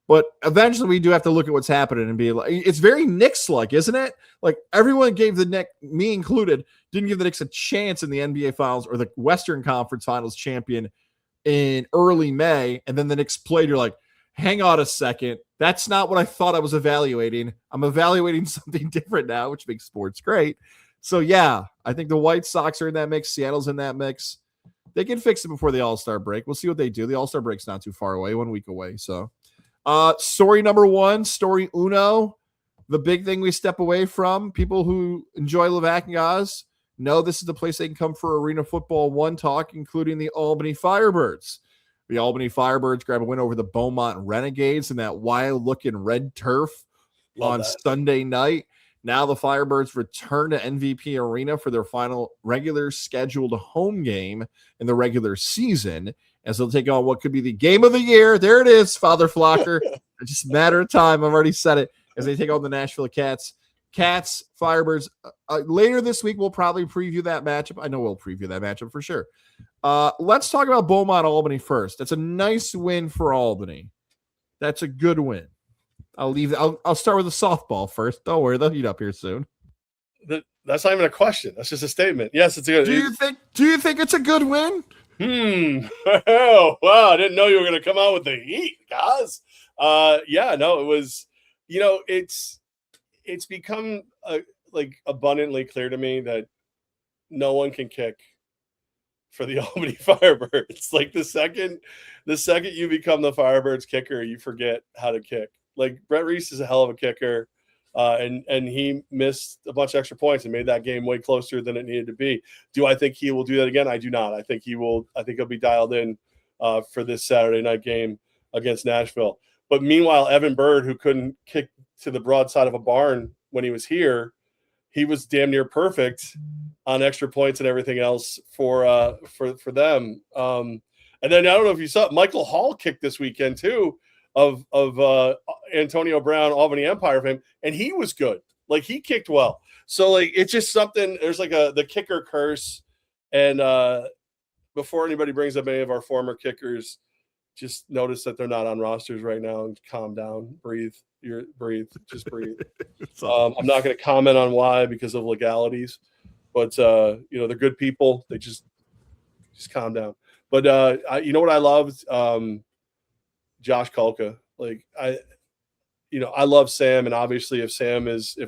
But eventually we do have to look at what's happening and be like, it's very Knicks-like, isn't it? Like, everyone gave the Knicks, me included, didn't give the Knicks a chance in the NBA Finals or the Western Conference Finals champion in early May. And then the Knicks played. You're like, hang on a second. That's not what I thought I was evaluating. I'm evaluating something different now, which makes sports great. So, yeah, I think the White Sox are in that mix. Seattle's in that mix. They can fix it before the All-Star break. We'll see what they do. The All-Star break's not too far away, 1 week away. So, story number 1, story uno, the big thing we step away from. People who enjoy Levack and Gaz know this is the place they can come for Arena Football 1 talk, including the Albany Firebirds. The Albany Firebirds grab a win over the Beaumont Renegades in that wild-looking red turf on Sunday night. Now the Firebirds return to MVP Arena for their final regular scheduled home game in the regular season, as they'll take on what could be the game of the year. There it is, Father Flocker. It's just a matter of time. I've already said it, as they take on the Nashville Cats. Cats, Firebirds. Later this week, we'll probably preview that matchup. I know we'll preview that matchup for sure. Let's talk about Beaumont Albany first. That's a nice win for Albany. That's a good win. I'll start with the softball first. Don't worry, they'll heat up here soon. That's not even a question. That's just a statement. Yes, it's a good. Do you think it's a good win? Oh, wow. I didn't know you were going to come out with the heat, guys. Yeah, no, it was, it's become like abundantly clear to me that no one can kick for the Albany Firebirds. Like the second you become the Firebirds kicker, you forget how to kick. Like Brett Reese is a hell of a kicker. And he missed a bunch of extra points and made that game way closer than it needed to be. Do I think he will do that again? I do not. I think he'll be dialed in for this Saturday night game against Nashville. But meanwhile, Evan Bird, who couldn't kick to the broadside of a barn when he was here, he was damn near perfect on extra points and everything else for them. And then I don't know if you saw Michael Hall kicked this weekend too, of Antonio Brown, Albany Empire fame, and he was good. Like he kicked well. So like it's just something. There's like the kicker curse. And before anybody brings up any of our former kickers, just notice that they're not on rosters right now and calm down, breathe. Just breathe. I'm not going to comment on why because of legalities, but they're good people. They just calm down. But you know what I loved? Josh Kulka. Like I love Sam, and obviously if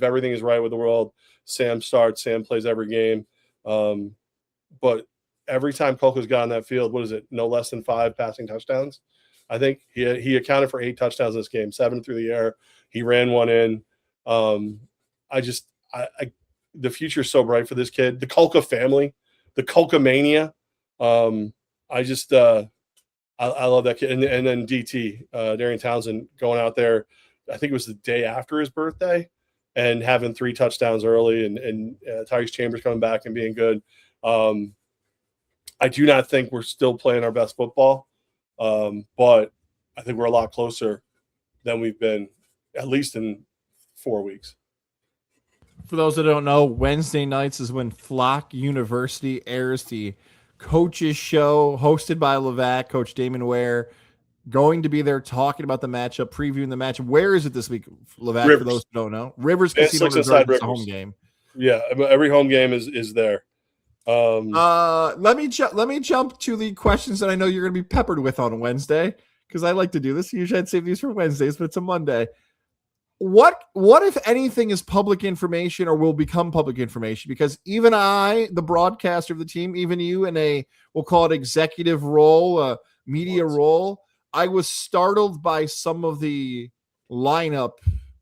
everything is right with the world, Sam starts, Sam plays every game. But every time Kulka's got on that field, what is it? No less than 5 passing touchdowns. I think he accounted for 8 touchdowns in this game, 7 through the air. He ran one in. The future's so bright for this kid. The Kulka family, the Kulka mania. I love that kid. And then DT, Darian Townsend, going out there, I think it was the day after his birthday, and having 3 touchdowns early, and Tyrese Chambers coming back and being good. I do not think we're still playing our best football, but I think we're a lot closer than we've been, at least in 4 weeks. For those that don't know, Wednesday nights is when Flock University airs the coaches show hosted by Levack, Coach Damon Ware, going to be there talking about the matchup, previewing the matchup. Where is it this week, Levack? Rivers. For those who don't know, Rivers Casino Resort is the home game. Yeah, every home game is there. Let me jump to the questions that I know you're going to be peppered with on Wednesday. because I like to do this. Usually I'd save these for Wednesdays, but it's a Monday. What if anything is public information or will become public information? Because even I, the broadcaster of the team, even you in a, we'll call it executive role, media role, I was startled by some of the lineup,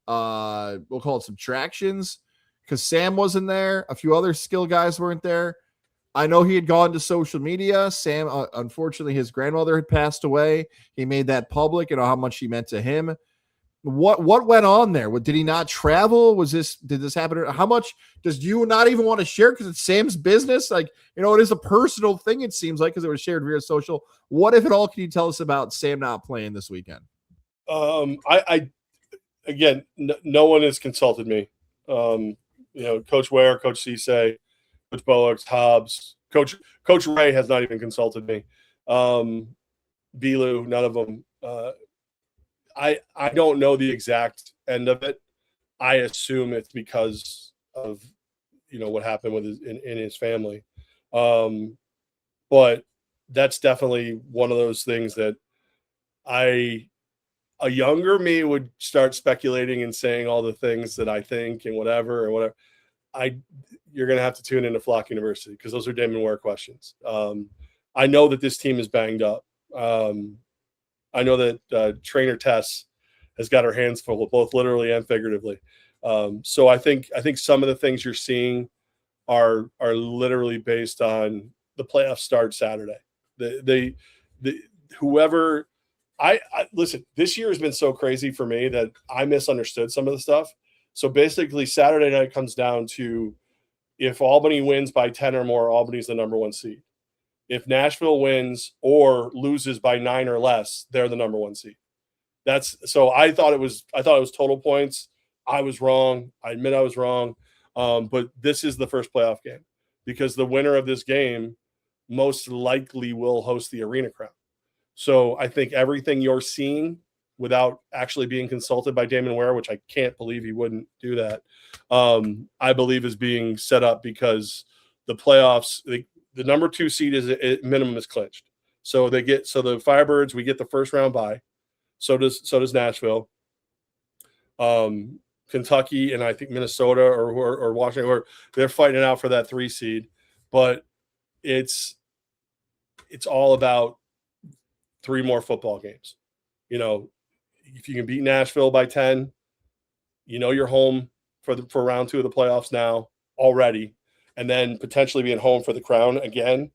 we'll call it subtractions, because Sam wasn't there. A few other skill guys weren't there. I know he had gone to social media. Sam, unfortunately, his grandmother had passed away. He made that public and how much she meant to him. What went on there? Did he not travel? Did this happen? How much does you not even want to share because it's Sam's business? Like, it is a personal thing, it seems like, because it was shared via social. What, if at all, can you tell us about Sam not playing this weekend? Again, no one has consulted me. Coach Ware, Coach Cisse, Coach Bollocks, Hobbs, Coach Ray has not even consulted me. Belu, none of them. I don't know the exact end of it. I assume it's because of what happened with in his family. But that's definitely one of those things that a younger me would start speculating and saying all the things that I think and whatever. You're going to have to tune into Flock University because those are Damon Ware questions. I know that this team is banged up. I know that trainer Tess has got her hands full, both literally and figuratively. So I think some of the things you're seeing are literally based on the playoff start Saturday. Listen, this year has been so crazy for me that I misunderstood some of the stuff. So basically Saturday night comes down to if Albany wins by 10 or more, Albany's the number 1 seed. If Nashville wins or loses by 9 or less, they're the number 1 seed. So I thought it was total points. I was wrong. I admit I was wrong. But this is the first playoff game because the winner of this game most likely will host the Arena Crown. So I think everything you're seeing without actually being consulted by Damon Ware, which I can't believe he wouldn't do that, I believe is being set up because the playoffs, the number 2 seed is minimum is clinched. So the Firebirds, we get the first round bye. So does Nashville. Kentucky and I think Minnesota or Washington, they're fighting it out for that 3 seed. But it's all about 3 more football games. If you can beat Nashville by 10, you're home for round 2 of the playoffs now already, and then potentially being home for the crown again.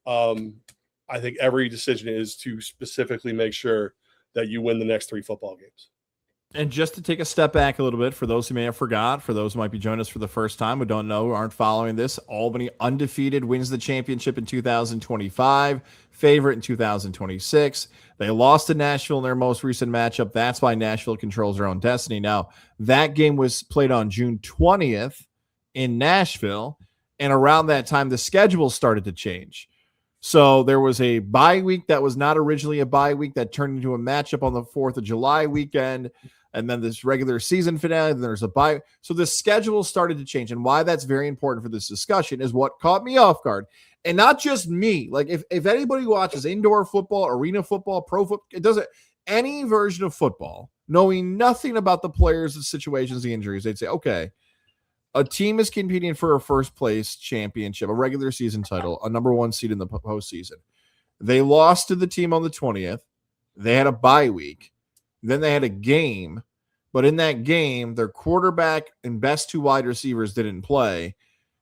I think every decision is to specifically make sure that you win the next 3 football games. And just to take a step back a little bit, for those who may have forgot, for those who might be joining us for the first time, who don't know, who aren't following this, Albany undefeated, wins the championship in 2025, favorite in 2026. They lost to Nashville in their most recent matchup. That's why Nashville controls their own destiny. Now, that game was played on June 20th in Nashville, and around that time, the schedule started to change. So there was a bye week that was not originally a bye week that turned into a matchup on the 4th of July weekend. And then this regular season finale, then there's a bye. So the schedule started to change. And why that's very important for this discussion is what caught me off guard. And not just me. Like if anybody watches indoor football, arena football, pro football, it doesn't, any version of football, knowing nothing about the players, the situations, the injuries, they'd say, okay, a team is competing for a first place championship, a regular season title, a number 1 seed in the postseason. They lost to the team on the 20th. They had a bye week. Then they had a game, but in that game, their quarterback and best 2 wide receivers didn't play.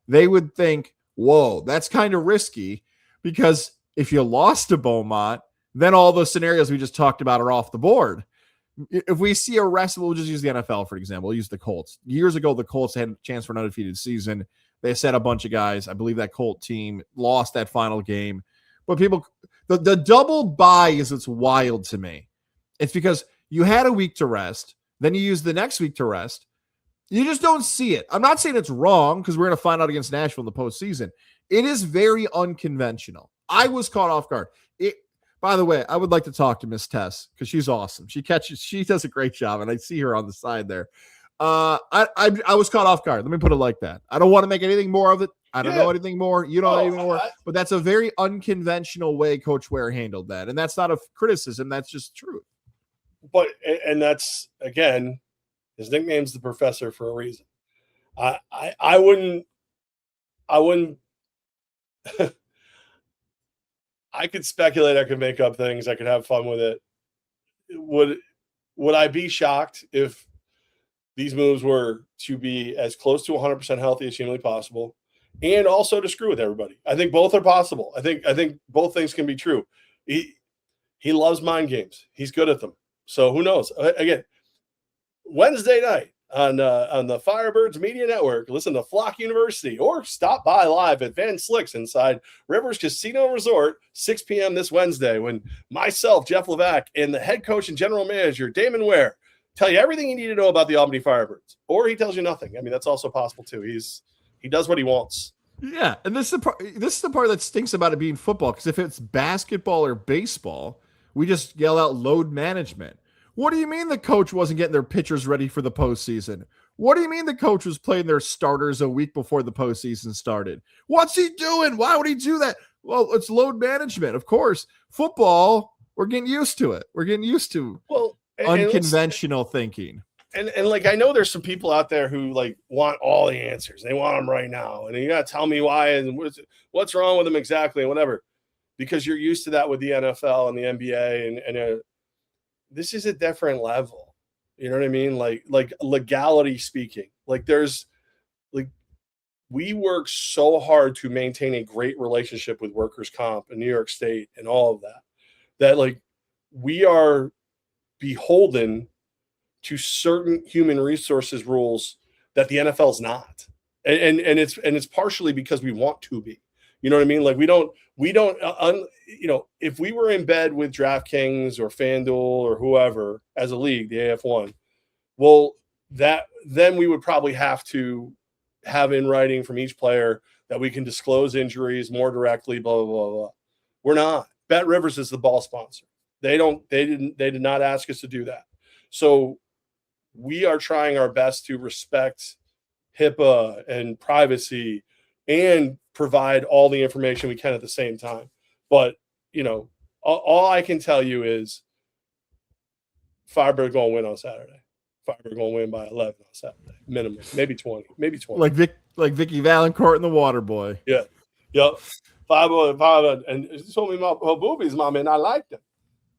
They would think, whoa, that's kind of risky because if you lost to Beaumont, then all those scenarios we just talked about are off the board. If we see a rest, we'll just use the NFL, for example. We'll use the Colts. Years ago, the Colts had a chance for an undefeated season. They set a bunch of guys. I believe that Colt team lost that final game. But the double bye is what's wild to me. It's because you had a week to rest, then you use the next week to rest. You just don't see it. I'm not saying it's wrong because we're going to find out against Nashville in the postseason. It is very unconventional. I was caught off guard. By the way, I would like to talk to Miss Tess because she's awesome. She does a great job, and I see her on the side there. I was caught off guard. Let me put it like that. I don't want to make anything more of it. I don't know anything more. You don't know anything more. But that's a very unconventional way Coach Ware handled that. And that's not a criticism. That's just truth. But, and that's, again, his nickname's the Professor for a reason. I wouldn't I could speculate. I could make up things. I could have fun with it. Would I be shocked if these moves were to be as close to 100% healthy as humanly possible, and also to screw with everybody? I think both are possible. I think both things can be true. He loves mind games. He's good at them. So who knows? Again, Wednesday night on the Firebirds Media Network, listen to Flock University, or stop by live at Van Slyck's inside Rivers Casino and Resort, 6 p.m. this Wednesday, when myself, Jeff Levac, and the head coach and general manager, Damon Ware, tell you everything you need to know about the Albany Firebirds. Or he tells you nothing. I mean, that's also possible too. He does what he wants. Yeah, and this is the part that stinks about it being football, because if it's basketball or baseball, we just yell out load management. What do you mean the coach wasn't getting their pitchers ready for the postseason? What do you mean the coach was playing their starters a week before the postseason started? What's he doing? Why would he do that? Well, it's load management, of course. Football, we're getting used to it. We're getting used to unconventional thinking. And like, I know there's some people out there who like want all the answers. They want them right now. And you got to tell me why and what's wrong with them exactly and whatever. Because you're used to that with the NFL and the NBA and this is a different level. You know what I mean? Like legality speaking, we work so hard to maintain a great relationship with workers' comp in New York State and all of that like we are beholden to certain human resources rules that the NFL's not. And it's partially because we want to be. You know what I mean? Like we don't, if we were in bed with DraftKings or FanDuel or whoever as a league, the AF1, well, then we would probably have to have in writing from each player that we can disclose injuries more directly, blah, blah, blah, blah. We're not. Bet Rivers is the ball sponsor. They did not ask us to do that. So we are trying our best to respect HIPAA and privacy and provide all the information we can at the same time. But, all I can tell you is Firebird going to win on Saturday. Firebird going to win by 11 on Saturday. Minimum. Maybe 20. Like Vicky Valancourt and the Water Boy. Yeah. Yep. Firebird. And she told me my boobies, my man. I liked them.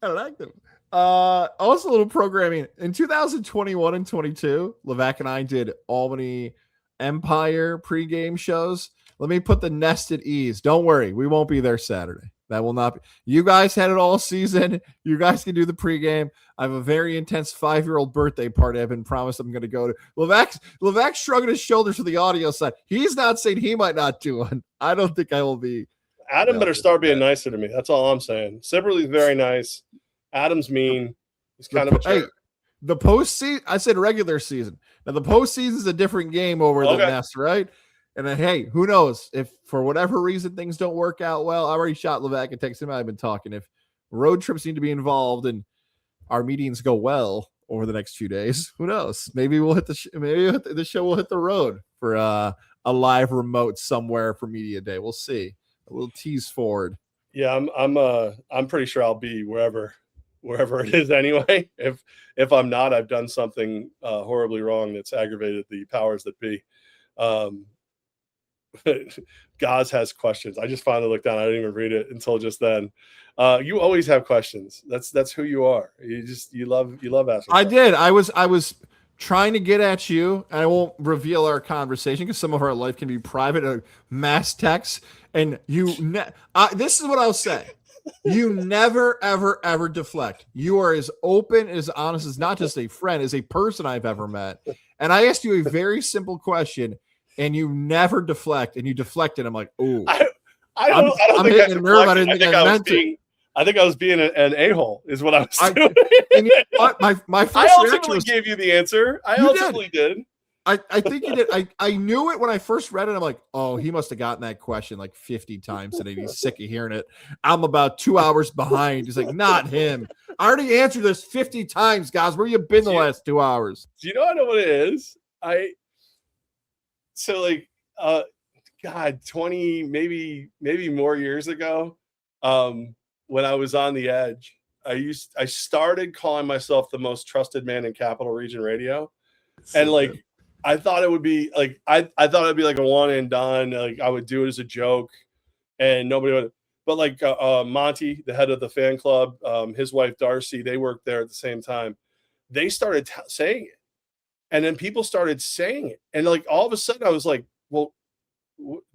Also a little programming. In 2021 and 22, Levac and I did Albany Empire pregame shows. Let me put the nest at ease. Don't worry. We won't be there Saturday. That will not be. You guys had it all season. You guys can do the pregame. I have a very intense 5-year-old birthday party I've been promised I'm going to go to. Levac's shrugging his shoulders for the audio side. He's not saying he might not do one. I don't think I will be. Adam better start being nicer to me. That's all I'm saying. Siberly's very nice. Adam's mean. He's kind of a jerk. The postseason, I said regular season. Now, the postseason is a different game over the nest, right? And then, hey, who knows? If for whatever reason things don't work out well, I already shot Levac and texted him. I've been talking. If road trips need to be involved and our meetings go well over the next few days, who knows? Maybe we'll hit the show will hit the road for a live remote somewhere for media day. We'll see. A little tease forward. Yeah, I'm pretty sure I'll be wherever it is anyway. If I'm not, I've done something horribly wrong that's aggravated the powers that be. Gaz has questions. I just finally looked down. I didn't even read it until just then. You always have questions. That's who you are. You love asking. I did. I was trying to get at you, and I won't reveal our conversation because some of our life can be private or mass text. And this is what I'll say. You never, ever, ever deflect. You are as open, as honest as not just a friend, as a person I've ever met. And I asked you a very simple question, and you never deflect, and you deflected. I'm like, ooh. I don't think hitting a nerve. I didn't think I meant to. I think I was being an a-hole is what I was doing. And you know what? My first I ultimately gave you the answer. I ultimately did. I think you did. I knew it when I first read it. I'm like, oh, he must have gotten that question like 50 times today. He's sick of hearing it. I'm about 2 hours behind. He's like, not him. I already answered this 50 times, guys. Where you been the last 2 hours? Do you know I know what it is? God, 20, maybe more years ago, when I was on the edge. I started calling myself the most trusted man in Capital Region Radio. And So like good. I thought it would be like I thought it'd be like a one and done. Like I would do it as a joke and nobody would. But like Monty, the head of the fan club, his wife Darcy, they worked there at the same time. They started saying it, and then people started saying it, and like all of a sudden I was like, well,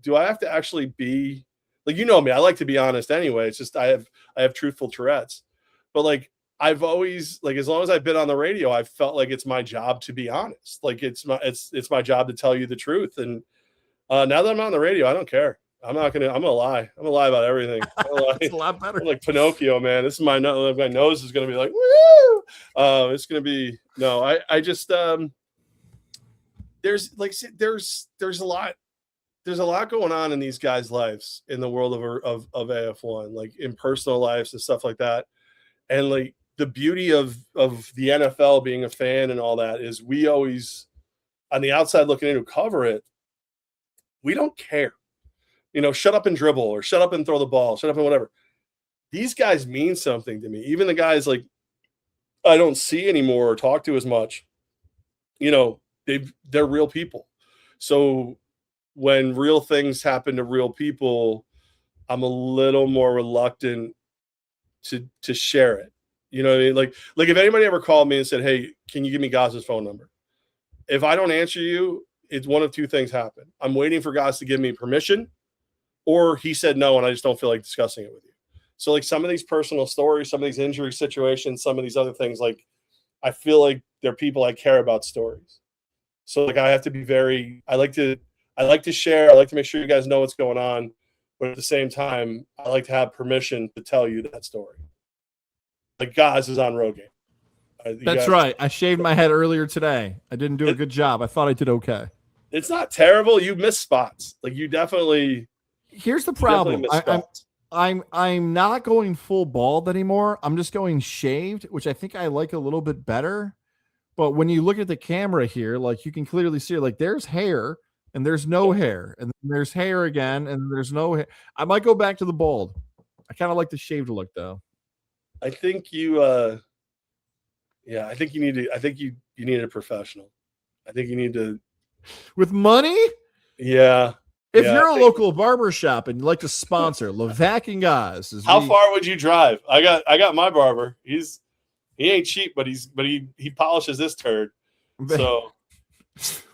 do I have to actually be like, you know me? I like to be honest anyway. It's just I have truthful Tourette's, but like I've always like as long as I've been on the radio, I've felt like it's my job to be honest. Like it's my job to tell you the truth. And now that I'm on the radio, I don't care. I'm gonna lie. I'm gonna lie about everything. It's a lot better. I'm like Pinocchio, man. This is my nose. My nose is gonna be like, woo. It's gonna be no. I just there's a lot. There's a lot going on in these guys' lives in the world of AF1, like in personal lives and stuff like that. And like the beauty of the NFL being a fan and all that is we always on the outside looking in who cover it, we don't care. You know, shut up and dribble or shut up and throw the ball, shut up and whatever. These guys mean something to me. Even the guys like I don't see anymore or talk to as much, you know, they're real people. So when real things happen to real people, I'm a little more reluctant to share it. You know what I mean? Like if anybody ever called me and said, "Hey, can you give me Gaz's phone number?" If I don't answer you, it's one of two things happen. I'm waiting for Gaz to give me permission, or he said no and I just don't feel like discussing it with you. So like some of these personal stories, some of these injury situations, some of these other things, like I feel like they're people I care about stories. So like I have to be I like to share. I like to make sure you guys know what's going on. But at the same time, I like to have permission to tell you that story. Like Gaz is on Rogaine. That's right. I shaved my head earlier today. I didn't do a good job. I thought I did okay. It's not terrible. You miss spots. Like you definitely. Here's the problem. I'm not going full bald anymore. I'm just going shaved, which I think I like a little bit better. But when you look at the camera here, like you can clearly see, like there's hair and there's no hair, and then there's hair again, and there's no hair. I might go back to the bald. I kind of like the shaved look, though. I think you, yeah, I think you need to. I think you need a professional. I think you need to. With money? Yeah. If you're a local barber shop and you'd like to sponsor Levac and Gaz, how far would you drive? I got my barber. He ain't cheap, but he polishes this turd. So,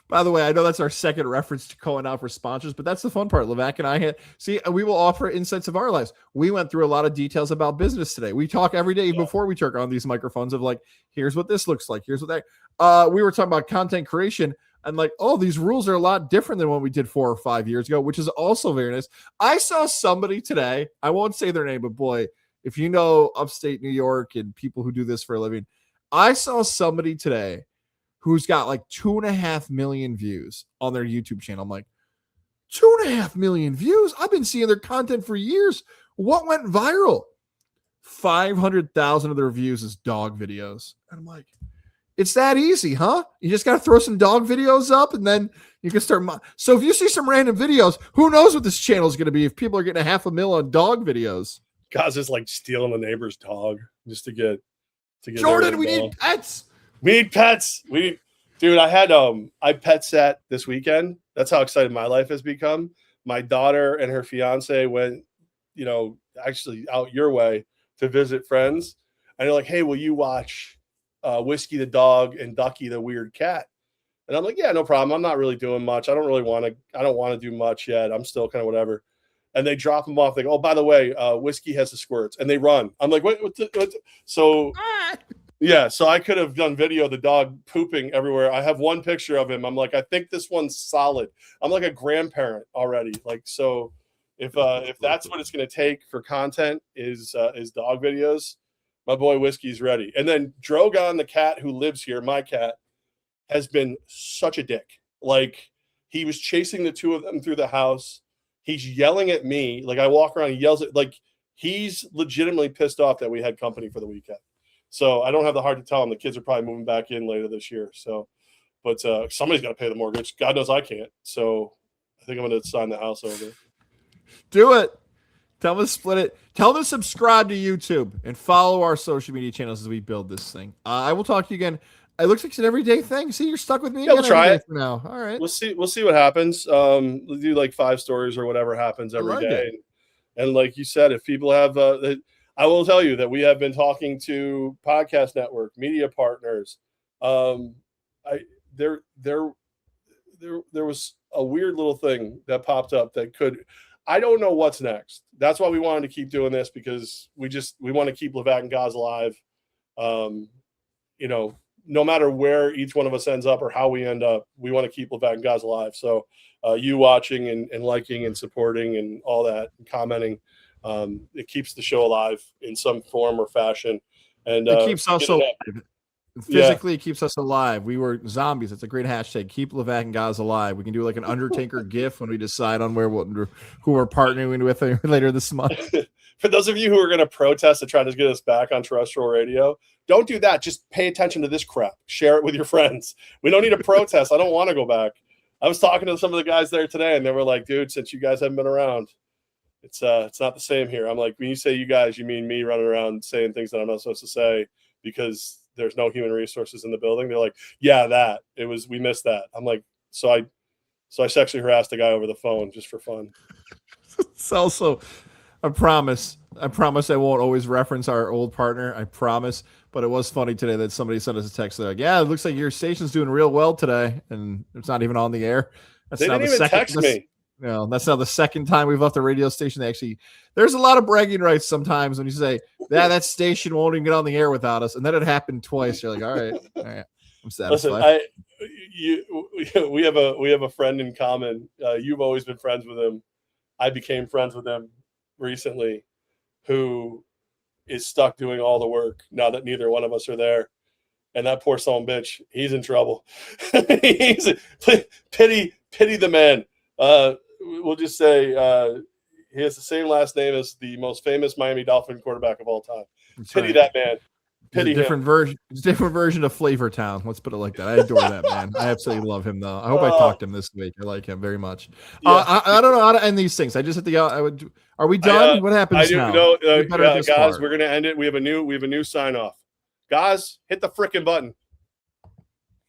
by the way, I know that's our second reference to calling out for sponsors, but that's the fun part. Levac and I we will offer insights of our lives. We went through a lot of details about business today. We talk every day before we turn on these microphones of like, here's what this looks like. Here's what that. We were talking about content creation and like, oh, these rules are a lot different than what we did 4 or 5 years ago, which is also very nice. I saw somebody today. I won't say their name, but boy, if you know upstate New York and people who do this for a living, I saw somebody today who's got like 2.5 million views on their YouTube channel. I'm like, 2.5 million views? I've been seeing their content for years. What went viral? 500,000 of their views is dog videos. And I'm like, it's that easy, huh? You just got to throw some dog videos up and then you can start. So if you see some random videos, who knows what this channel is going to be if people are getting 500,000 on dog videos. Gaz is like stealing the neighbor's dog just to get Jordan, we need pets. We need pets. Dude, I pet sat this weekend. That's how excited my life has become. My daughter and her fiance went, actually out your way to visit friends. And they're like, hey, will you watch Whiskey the dog and Ducky the weird cat? And I'm like, yeah, no problem. I'm not really doing much. I don't want to do much yet. I'm still kind of whatever. And they drop them off. They go, oh, by the way, Whiskey has the squirts. And they run. I'm like, what? So, yeah. So I could have done video of the dog pooping everywhere. I have one picture of him. I'm like, I think this one's solid. I'm like a grandparent already. Like, so if that's what it's going to take for content is dog videos, my boy Whiskey's ready. And then Drogon, the cat who lives here, my cat, has been such a dick. Like, he was chasing the two of them through the house. He's yelling at me. Like, I walk around, he yells at, like, he's legitimately pissed off that we had company for the weekend. So I don't have the heart to tell him. The kids are probably moving back in later this year. So, but somebody's got to pay the mortgage. God knows I can't. So I think I'm going to sign the house over. Do it. Tell them to split it. Tell them to subscribe to YouTube and follow our social media channels as we build this thing. I will talk to you again. It looks like it's an everyday thing. See, you're stuck with me. Yeah, we'll try it for now. All right. We'll see what happens. We'll do like 5 stories or whatever happens every day. And like you said, if people have, I will tell you that we have been talking to podcast network, media partners. There was a weird little thing that popped up that could. I don't know what's next. That's why we wanted to keep doing this, because we want to keep Levack and Gaz alive. No matter where each one of us ends up or how we end up, we want to keep Levack and Gaz alive. So you watching and liking and supporting and all that and commenting, it keeps the show alive in some form or fashion. And it keeps us alive. Physically, It keeps us alive. We were zombies. It's a great hashtag. Keep Levack and Gaz alive. We can do like an Undertaker GIF when we decide on who we're partnering with later this month. For those of you who are going to protest to try to get us back on terrestrial radio, don't do that. Just pay attention to this crap. Share it with your friends. We don't need a protest. I don't want to go back. I was talking to some of the guys there today, and they were like, dude, since you guys haven't been around, it's not the same here. I'm like, when you say you guys, you mean me running around saying things that I'm not supposed to say because there's no human resources in the building? They're like, yeah, we missed that. I'm like, so I sexually harassed a guy over the phone just for fun. It's also, I promise I won't always reference our old partner. I promise. But it was funny today that somebody sent us a text. They're like, yeah, it looks like your station's doing real well today. And it's not even on the air. They didn't even text me. No, that's now the second time we've left the radio station. There's a lot of bragging rights sometimes when you say, that station won't even get on the air without us. And then it happened twice. You're like, all right, I'm satisfied. Listen, we have a friend in common. You've always been friends with him. I became friends with him recently, who is stuck doing all the work now that neither one of us are there. And that poor son of a bitch, he's in trouble. Pity the man. We'll just say he has the same last name as the most famous Miami Dolphin quarterback of all time. That's Pity that man. Pity different version of Flavor Town. Let's put it like that. I adore that man. I absolutely love him, though. I hope I talked to him this week. I like him very much. Yeah. I don't know how to end these things. I just hit the. Are we done? What happens now? No, guys, we're gonna end it. We have a new sign off. Guys, hit the frickin' button.